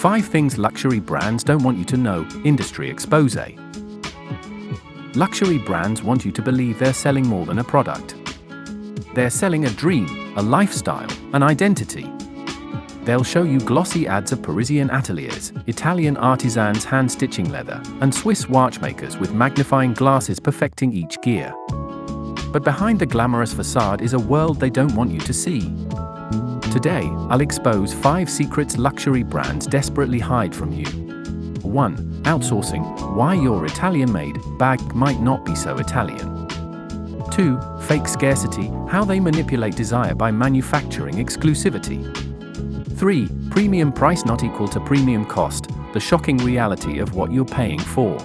5 things luxury brands don't want you to know, industry exposé. Luxury brands want you to believe they're selling more than a product. They're selling a dream, a lifestyle, an identity. They'll show you glossy ads of Parisian ateliers, Italian artisans hand-stitching leather, and Swiss watchmakers with magnifying glasses perfecting each gear. But behind the glamorous facade is a world they don't want you to see. Today, I'll expose 5 secrets luxury brands desperately hide from you. 1. Outsourcing, why your Italian-made bag might not be so Italian. 2. Fake scarcity, how they manipulate desire by manufacturing exclusivity. 3. Premium price not equal to premium cost, the shocking reality of what you're paying for.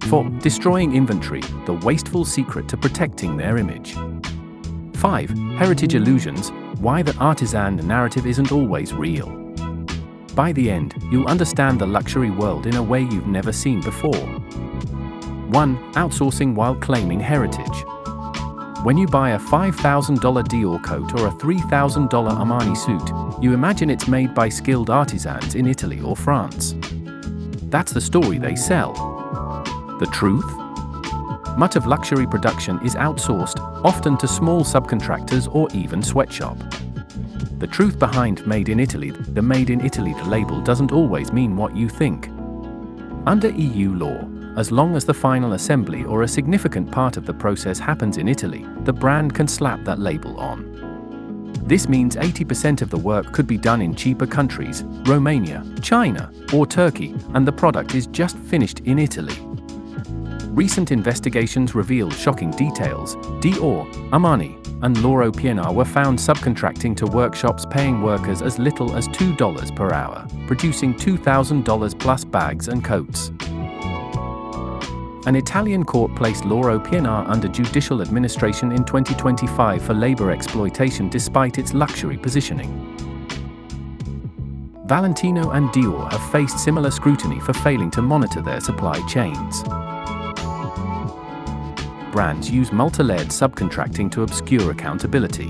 4. Destroying inventory, the wasteful secret to protecting their image. 5. Heritage illusions, why the artisan narrative isn't always real. By the end, you'll understand the luxury world in a way you've never seen before. 1. Outsourcing while claiming heritage. When you buy a $5,000 Dior coat or a $3,000 Armani suit, you imagine it's made by skilled artisans in Italy or France. That's the story they sell. The truth? Much of luxury production is outsourced, often to small subcontractors or even sweatshop. The truth behind Made in Italy, the Made in Italy label doesn't always mean what you think. Under EU law, as long as the final assembly or a significant part of the process happens in Italy, the brand can slap that label on. This means 80% of the work could be done in cheaper countries, Romania, China, or Turkey, and the product is just finished in Italy. Recent investigations revealed shocking details. Dior, Armani, and Loro Piana were found subcontracting to workshops paying workers as little as $2 per hour, producing $2,000 plus bags and coats. An Italian court placed Loro Piana under judicial administration in 2025 for labor exploitation despite its luxury positioning. Valentino and Dior have faced similar scrutiny for failing to monitor their supply chains. Brands use multi-layered subcontracting to obscure accountability.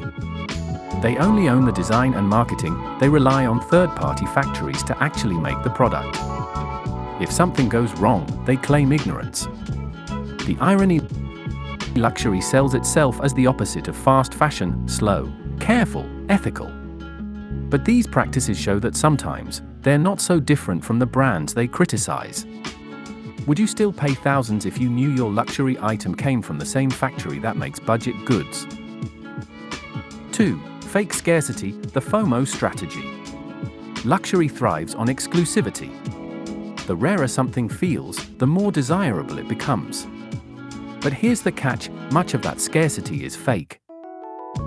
They only own the design and marketing, they rely on third-party factories to actually make the product. If something goes wrong, they claim ignorance. The irony: luxury sells itself as the opposite of fast fashion, slow, careful, ethical. But these practices show that sometimes, they're not so different from the brands they criticize. Would you still pay thousands if you knew your luxury item came from the same factory that makes budget goods? 2. Fake scarcity, the FOMO strategy. Luxury thrives on exclusivity. The rarer something feels, the more desirable it becomes. But here's the catch: much of that scarcity is fake.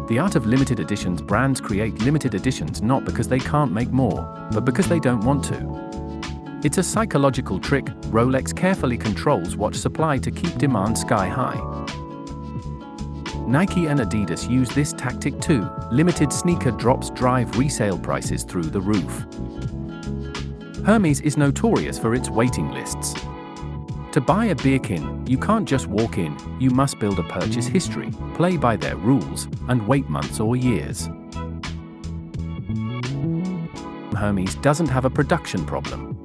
The art of limited editions: brands create limited editions not because they can't make more, but because they don't want to. It's a psychological trick. Rolex carefully controls watch supply to keep demand sky high. Nike and Adidas use this tactic too. Limited sneaker drops drive resale prices through the roof. Hermes is notorious for its waiting lists. To buy a Birkin, you can't just walk in, you must build a purchase history, play by their rules, and wait months or years. Hermes doesn't have a production problem.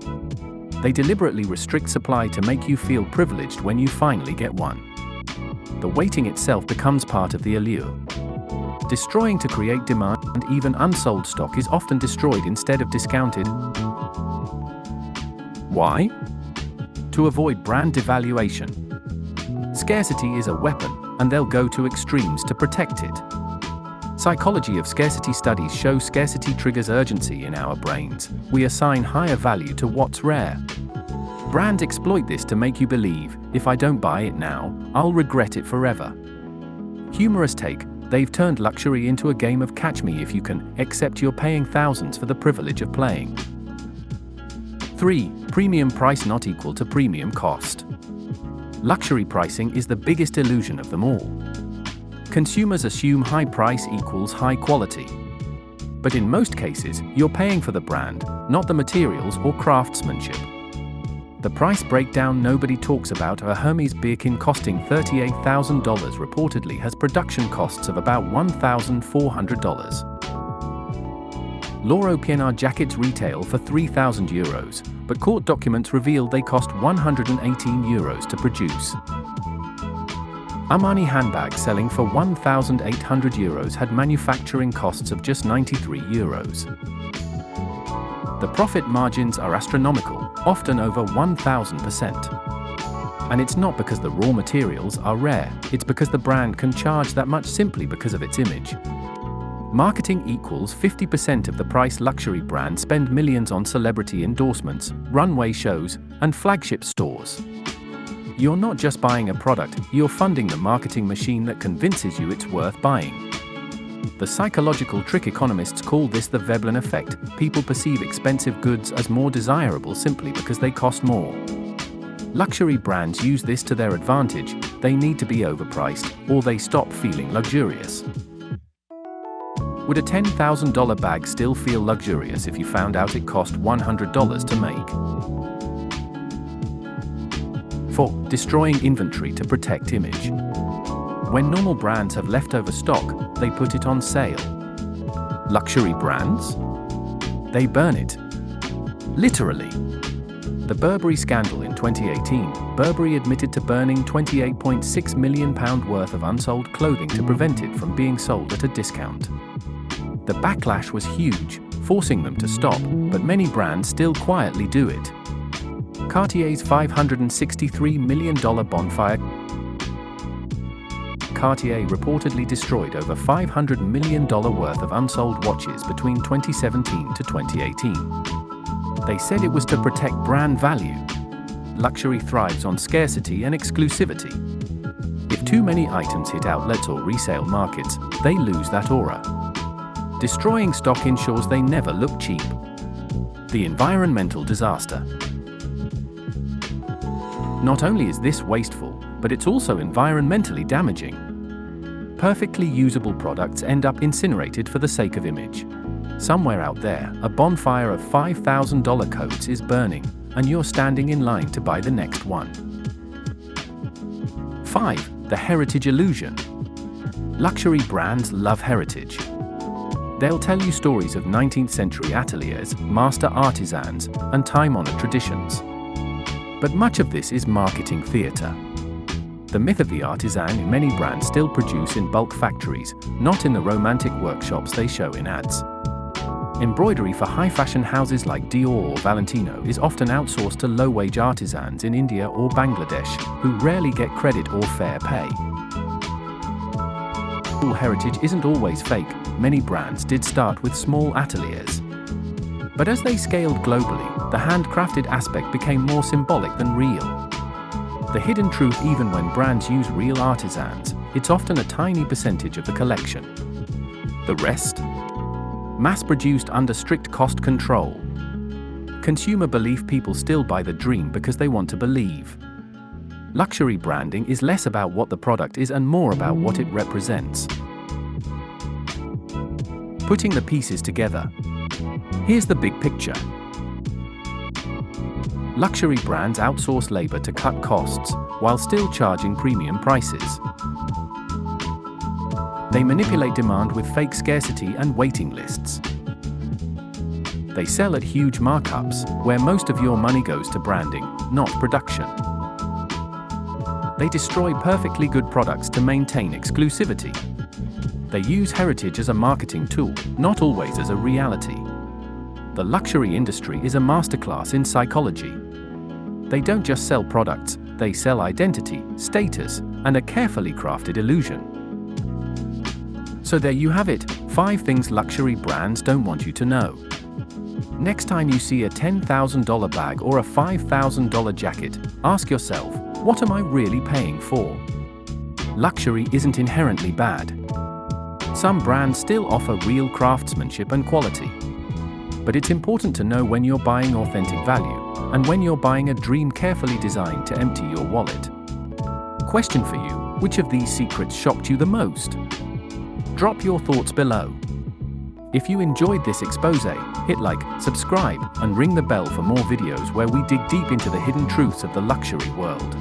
They deliberately restrict supply to make you feel privileged when you finally get one. The waiting itself becomes part of the allure. Destroying to create demand, and even unsold stock is often destroyed instead of discounted. Why? To avoid brand devaluation. Scarcity is a weapon, and they'll go to extremes to protect it. Psychology of scarcity studies show scarcity triggers urgency in our brains. We assign higher value to what's rare. Brands exploit this to make you believe, if I don't buy it now, I'll regret it forever. Humorous take: they've turned luxury into a game of catch me if you can, except you're paying thousands for the privilege of playing. 3. Premium price not equal to premium cost. Luxury pricing is the biggest illusion of them all. Consumers assume high price equals high quality. But in most cases, you're paying for the brand, not the materials or craftsmanship. The price breakdown nobody talks about: a Hermes Birkin costing $38,000 reportedly has production costs of about $1,400. Loro Piana jackets retail for €3,000, but court documents reveal they cost €118 to produce. Armani handbag selling for €1,800 had manufacturing costs of just €93. The profit margins are astronomical, often over 1,000%. And it's not because the raw materials are rare, it's because the brand can charge that much simply because of its image. Marketing equals 50% of the price. Luxury brands spend millions on celebrity endorsements, runway shows, and flagship stores. You're not just buying a product, you're funding the marketing machine that convinces you it's worth buying. The psychological trick economists call this the Veblen effect. People perceive expensive goods as more desirable simply because they cost more. Luxury brands use this to their advantage. They need to be overpriced, or they stop feeling luxurious. Would a $10,000 bag still feel luxurious if you found out it cost $100 to make? 4. Destroying inventory to protect image. When normal brands have leftover stock, they put it on sale. Luxury brands? They burn it. Literally. The Burberry scandal in 2018, Burberry admitted to burning £28.6 million worth of unsold clothing to prevent it from being sold at a discount. The backlash was huge, forcing them to stop, but many brands still quietly do it. Cartier's $563 million bonfire. Cartier reportedly destroyed over $500 million worth of unsold watches between 2017 to 2018. They said it was to protect brand value. Luxury thrives on scarcity and exclusivity. If too many items hit outlets or resale markets, they lose that aura. Destroying stock ensures they never look cheap. The environmental disaster. Not only is this wasteful, but it's also environmentally damaging. Perfectly usable products end up incinerated for the sake of image. Somewhere out there, a bonfire of $5,000 coats is burning, and you're standing in line to buy the next one. 5. The heritage illusion. Luxury brands love heritage. They'll tell you stories of 19th century ateliers, master artisans, and time-honored traditions. But much of this is marketing theater. The myth of the artisan many brands still produce in bulk factories, not in the romantic workshops they show in ads. Embroidery for high-fashion houses like Dior or Valentino is often outsourced to low-wage artisans in India or Bangladesh, who rarely get credit or fair pay. Heritage isn't always fake. Many brands did start with small ateliers. But as they scaled globally, the handcrafted aspect became more symbolic than real. The hidden truth: even when brands use real artisans, it's often a tiny percentage of the collection. The rest? Mass-produced under strict cost control. Consumer belief: people still buy the dream because they want to believe. Luxury branding is less about what the product is and more about what it represents. Putting the pieces together. Here's the big picture. Luxury brands outsource labor to cut costs, while still charging premium prices. They manipulate demand with fake scarcity and waiting lists. They sell at huge markups, where most of your money goes to branding, not production. They destroy perfectly good products to maintain exclusivity. They use heritage as a marketing tool, not always as a reality. The luxury industry is a masterclass in psychology. They don't just sell products, they sell identity, status, and a carefully crafted illusion. So there you have it, 5 things luxury brands don't want you to know. Next time you see a $10,000 bag or a $5,000 jacket, ask yourself, what am I really paying for? Luxury isn't inherently bad. Some brands still offer real craftsmanship and quality. But it's important to know when you're buying authentic value, and when you're buying a dream carefully designed to empty your wallet. Question for you: which of these secrets shocked you the most? Drop your thoughts below. If you enjoyed this exposé, hit like, subscribe, and ring the bell for more videos where we dig deep into the hidden truths of the luxury world.